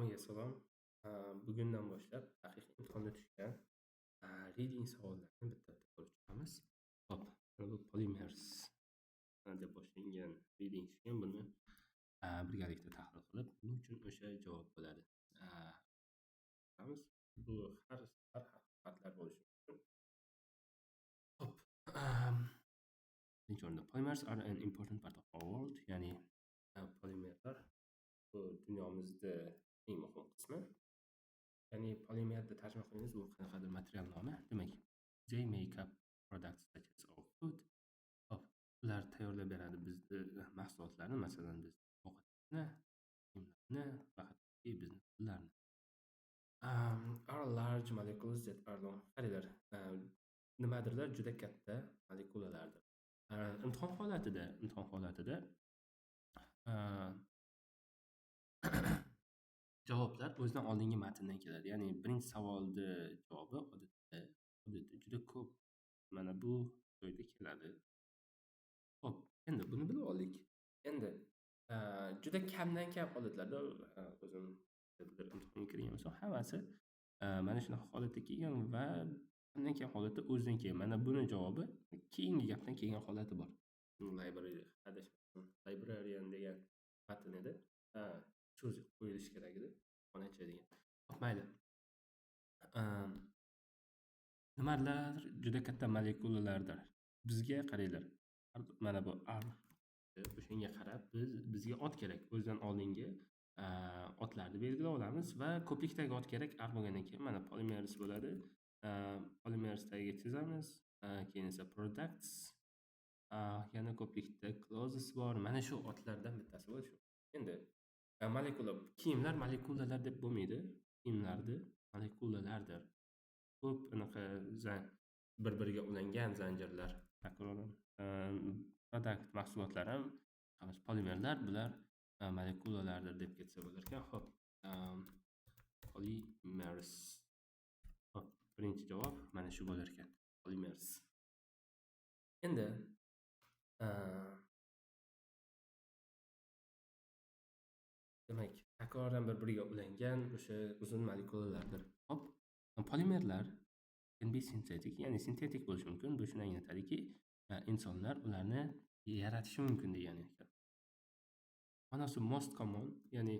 Hammaga salom. Bugundan boshlab haqiqiy imtihonda tushgan reading savollarini bitta-bitta ko'rib chiqamiz. Hop, mana bu polymers deb boshlangan reading tushgan. Buni birgalikda tahlil qilib, nima uchun o'sha javob bo'ladi. Ko'ramiz. Bu har haqiqatlar bo'lishi mumkin. Hop. Birinchi o'rinda polymers are an important part of our world, ya'ni polimerlar bu dunyomizda eng muhim qismi. Ya'ni polimerni tarjima qilsangiz bu qanaqadir material nomi. Demak, they make up products such as our food. Hop, ular tayyorlab beradi bizni mahsulotlarni, masalan, biz ovqatlarni, kiyimlarni va hattoki bizni pullarni. Are large molecules that are long. Qaranglar, nimadirlar juda katta molekulalardir. Imtihon holatida javoblar o'zidan oldingi matndan keladi. Ya'ni birinchi savolni javobi odatda juda ko'p mana bu joyda keladi. Hop, endi buni bilib oldik. Endi juda kamdan kam holatlarda o'zim imtihonga kirgan bo'lsam, hammasi mana shunaqa holatda kelgan va kamdan kam holatda o'zidan kelgan. Mana buni javobi keyingi gapdan kelgan holati bor. Librarian degan matn edi. So'z qo'yilishi kerak edi. Onacha degan. Hop, mayli. Nimalar juda katta molekulalardir. Bizga qaranglar. Mana bu o'shanga qarab bizga ot kerak. O'zidan oldingi otlarni belgilab olamiz va ko'plikdagi ot kerak. Bo'lgandan keyin mana polymers bo'ladi. Polymers tagiga chizamiz. Keyin esa products. Yana ko'plikda clauses bor. Mana shu otlardan bittasi bo'lishi. Endi kiyimlar molekulalar deb bo'lmaydi. Kiyimlarni molekulalardir. Ko'p anaqa bir-biriga ulangan zanjirlar. Takroran produkt mahsulotlar ham polimerlar, bular molekulalardir deb ketsa bo'lar ekan. Hop. Polymers. Hop, birinchi javob mana shu bo'lar ekan. Polymers. Endi demak, takroran bir-biriga ulangan o'sha uzun molekulalardir. Hop, polimerlar can be synthetic, ya'ni sintetik bo'lishi mumkin. Bu shuni anglatadiki, insonlar ularni yaratishi mumkin degani ekan. Manasi most common, ya'ni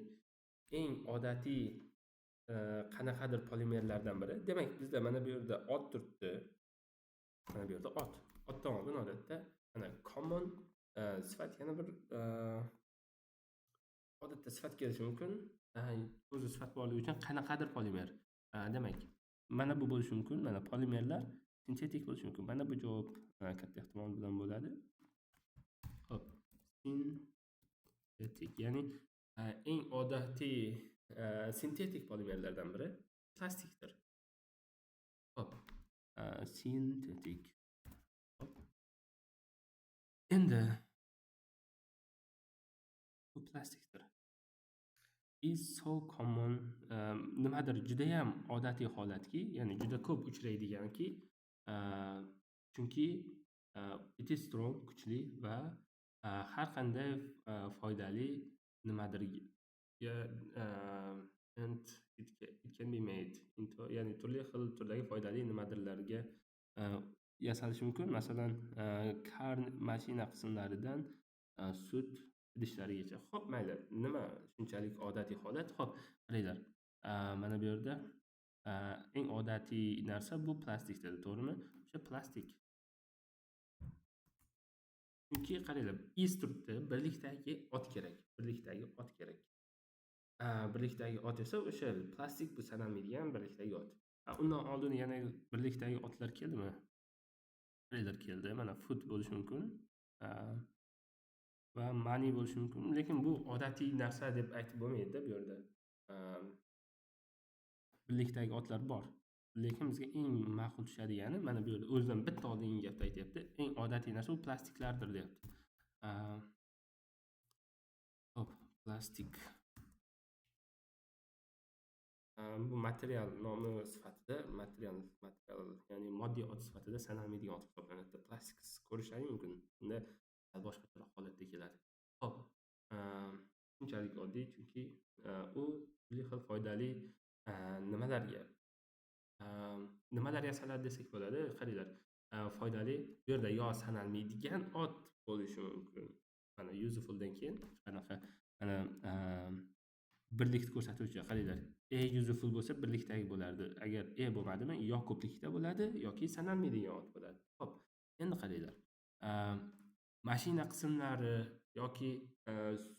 eng odatiy qanaqadir polimerlardan biri. Demak, bizda mana bu yerda ot turibdi. Mana bu yerda ot. Otdan oldin odatda mana common sifat yana bir odatda sifat kelishi mumkin. O'zi sifat borligi uchun qanaqadir polimer. Demak, mana bu bo'lishi mumkin. Mana polimerlar sintetik bo'lishi mumkin. Mana bu javob katta ehtimol bilan bo'ladi. Hop, sintetik, ya'ni eng odatiy sintetik polimerlardan biri plastikdir. Hop, sintetik. Hop. Endi bu plastikdir. Is so common, nimadir juda ham odatiy holatki, ya'ni juda ko'p uchraydiganki, chunki it is strong, kuchli va har qanday foydali nimadir and it can be made into, ya'ni turli xil turdagi foydali nimadirlarga yasalishi mumkin. Masalan, kar mashina qismlaridan sut idishlarigacha. Hop, mayli. Nima shunchalik odatiy holat? Hop, qaranglar. Mana bu yerda eng odatiy narsa bu plastikdir, to'g'rimi? O'sha plastik. Chunki qaranglar, is turibdi, birlikdagi ot kerak. Birlikdagi ot esa o'sha plastik bu sanalmaydigan birlikdagi ot. Undan oldin yana birlikdagi otlar keldimi? Qaranglar, keldi. Mana food bo'lishi mumkin. Va money bo'lishi mumkin, lekin bu odatiy narsa deb aytib bo'lmaydi-da bu yerda. Birlikdagi otlar bor, lekin bizga eng ma'qul tushadigani mana bu yerda o'zidan bitta oldingi gapda aytyapti. Eng odatiy narsa bu plastiklardir deyapti. Hop, plastik. Bu material nomi sifatida, material, ya'ni moddiy ot sifatida sanalmaydigan ot hisoblanadi. Plastik ko'rishlari mumkin. Unda boshqacha holatda keladi. Hop, shunchalik oddiy, chunki u turli xil foydali nimalarga nimalar yasaladi desak bo'ladi. Qaranglar, foydali bu yerda yo sanalmaydigan ot bo'lishi mumkin. Mana usefuldan keyin qanaqa mana birlikni ko'rsatuvchi qaranglar. Useful bo'lsa birlikdagi bo'lardi. Agar bo'lmadimi, yo ko'plikda bo'ladi yoki sanalmaydigan ot bo'ladi. Xo'p, endi qaranglar. Mashina qismlari yoki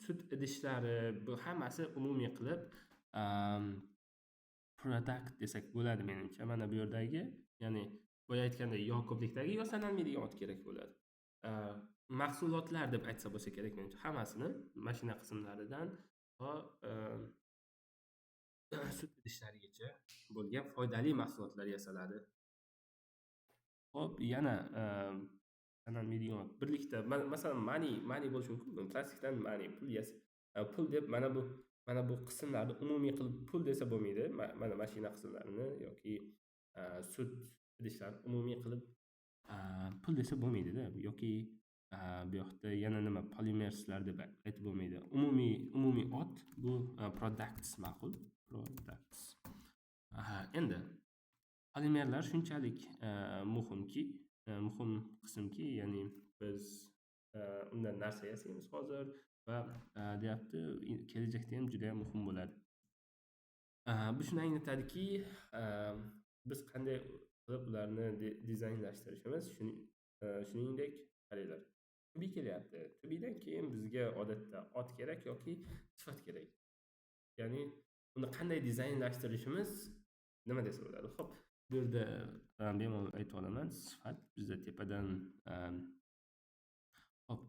sut idishlari bu hammasi umumiy qilib product desak bo'ladi menimcha. Mana bu yerdagi, ya'ni boya aytgandek yo ko'plikdagi yo sanalmaydigan ot kerak bo'ladi. Mahsulotlar deb aytsa bo'lsa kerak menimcha. Hammasini mashina qismlaridan to sut idishlarigacha bo'lgan foydali mahsulotlar yasaladi. Xo'p, yana sanalmaydigan ot birlikda masalan money bo'lishi mumkin. Plastikdan pul deb mana bu qismlarni umumiy qilib pul desa bo'lmaydi. Mana mashina qismlarini yoki sut idishlarini umumiy qilib pul desa bo'lmaydi-da. Yoki bu yoqda yana nima polymerslar deb aytib bo'lmaydi. Umumiy ot bu products ma'qul. Products. Endi polimerlar shunchalik muhim qismki, ya'ni biz undan narsa yasaymiz hozir va deyapti kelajakda ham juda ham muhim bo'ladi. Bu shuni anglatadiki, biz qanday qilib ularni dizaynlashtirishimiz, shuningdek qaranglar. To be kelyapti. To be'dan keyin bizga odatda ot kerak yoki sifat kerak. Ya'ni uni qanday dizaynlashtirishimiz nima desa bo'ladi. Xo'p, bu yerda bemalol aytib olaman. Sifat bizda tepadan xo'p,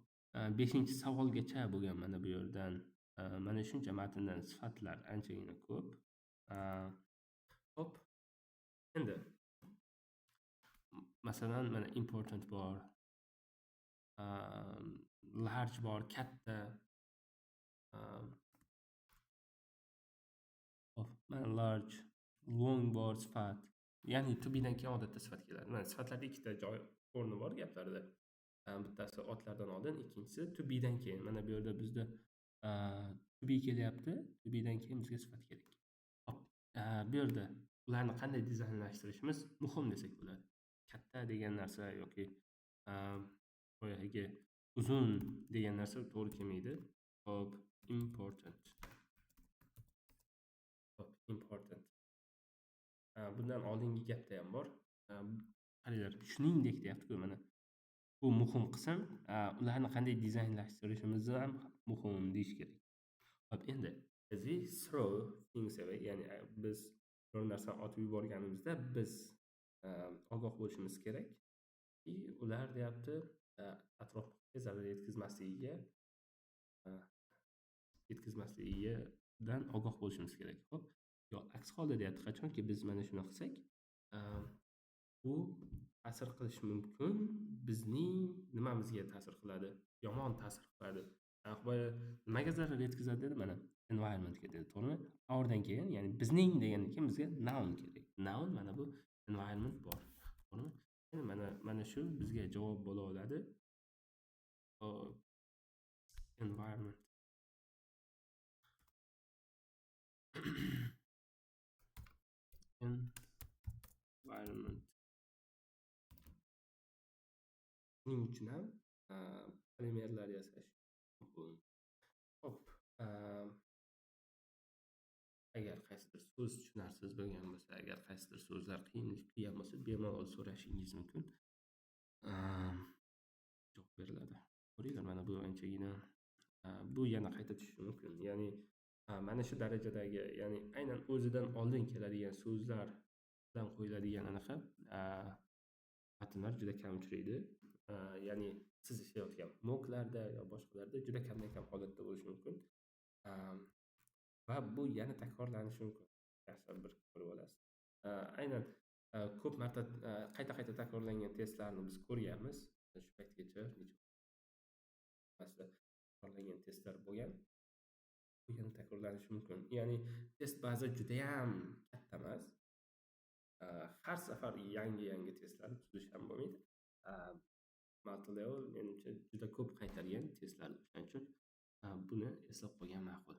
5-savolgacha bo'lgan mana bu yerdan. Mana shuncha matndan sifatlar anchagina ko'p. Xo'p, endi masalan mana important bor, large bor, katta. Xo'p, mana large, long bor sifat. Ya'ni to be'dan keyin odatda sifat keladi. Mana sifatlarda ikkita o'rni bor gaplarda. Bittasi otlardan oldin, ikkinchisi to be'dan keyin. Mana bu yerda bizda to be kelyapti. To be'dan keyin bizga sifat kerak. Hop, bu yerda ularni qanday dizaynlashtirishimiz muhim desak bo'ladi. Katta degan narsa yoki boyagi uzun degan narsa to'g'ri kelmaydi. Hop, important. Bundan oldingi gapda ham bor. Qaranglar, shuningdek deyapti-ku mana. Bu muhim qism. Ularni qanday dizaynlashtirishimiz ham muhim deyish kerak. Hop, endi as we throw things away, ya'ni biz bir narsani otib yuborganimizda biz ogoh bo'lishimiz kerak. Ular deyapti atrofga zarar yetkazmasligidan ogoh bo'lishimiz kerak. Xo'p, yo aks holda deyapti, qachonki biz mana shuni qilsak, u ta'sir qilishi mumkin. Bizning nimamizga ta'sir qiladi? Yomon ta'sir qiladi. Boya nimaga zarar yetkazadi dedi mana? Environmentga dedi, to'g'rimi? Ordan keyin, ya'ni bizning degandan keyin bizga noun kerak. Noun mana bu environment bor. To'g'rimi? Endi mana shu bizga javob bo'la oladi. Environment. Environment. Shuning uchun ham polimerlar yasash muhim. Xo'p, agar qaysidir so'z tushunarsiz bo'lgan bo'lsa, agar qaysidir so'zlar qiyinlik qilgan bo'lsa, bemalol so'rashingiz mumkin. Javob beriladi. Ko'ringlar, mana bu anchagina bu yana qayta tushishi mumkin. Ya'ni mana shu darajadagi, ya'ni aynan o'zidan oldin keladigan so'zlar bilan qo'yiladigan anaqa matnlar juda kam uchraydi. Ya'ni siz ishlayotgan moklarda yo boshqalarda juda kamdan kam holatda bo'lishi mumkin. Va bu yana takrorlanishi mumkin. Yaxshi bir ko'rib olasiz. Aynan ko'p marta qayta takrorlangan testlarni biz ko'rganmiz. Shu paytgacha takrorlangan testlar bo'lgan. Bu yana takrorlanishi mumkin. Ya'ni test baza juda ham katta emas. Har safar yangi testlar tuzish ham bo'lmaydi. Multi-level menimcha juda ko'p qaytarilgan testlar, shuning uchun buni eslab qolgan ma'qul.